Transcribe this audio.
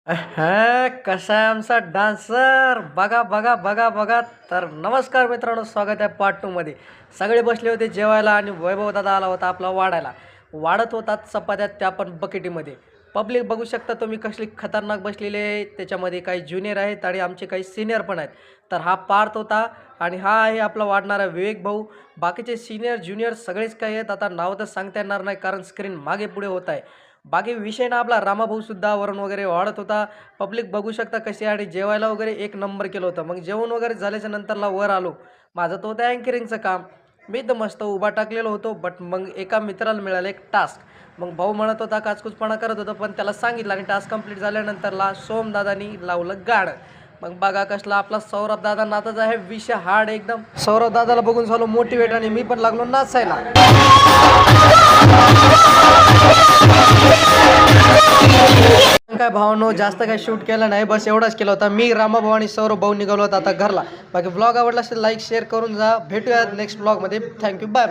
कसा आहे आमचा डान्सर? बघा बघा बघा बघा. तर नमस्कार मित्रांनो, स्वागत आहे पार्ट 2 मध्ये. सगळे बसले होते जेवायला आणि वैभव दादा आला होता आपला वाढायला. वाढत होतात चपात्या, त्या पण बकेटीमध्ये. पब्लिक बघू शकता तुम्ही कसली खतरनाक बसलेली आहे. त्याच्यामध्ये काही ज्युनियर आहेत आणि आमचे काही सीनियर पण आहेत. तर हा पार्थ होता आणि हा आहे आपला वाढणारा विवेक भाऊ. बाकीचे सीनियर ज्युनियर सगळेच काही आहेत. आता नाव तर सांगता येणार नाही कारण स्क्रीन मागे पुढे होत आहे. बाकी विषय ना आपला रामाभाऊ सुद्धा वरून वगैरे वाढत होता. पब्लिक बघू शकता कशी. आणि जेवायला वगैरे एक नंबर केलं होतं. मग जेवण वगैरे झाल्याच्या नंतरला वर आलो. माझं तर होतं अँकरिंगचं काम. मी तर मस्त उभा टाकलेलो होतो. बट मग एका मित्राला मिळालं एक टास्क. मग भाऊ म्हणत होता काचकूचपणा करत होता, पण त्याला सांगितलं आणि टास्क कंप्लीट झाल्यानंतरला सोमदादानी लावलं गाणं. मग बघा कसला आपला सौरभ दादा नाचत आहे. विषय हार्ड एकदम. सौरभ दादाला बघून झालो मोटिवेट आणि मी पण लागलो नाचायला. काय भावनो जास्त काय शूट केलं नाही, बस एवढाच केला होता. मी रामाभाऊ आणि सौरभ भाऊ निघालो होता आता घरला. बाकी ब्लॉग आवडला असेल लाईक शेअर करून जा. भेटूयात नेक्स्ट ब्लॉगमध्ये. Thank you, bye.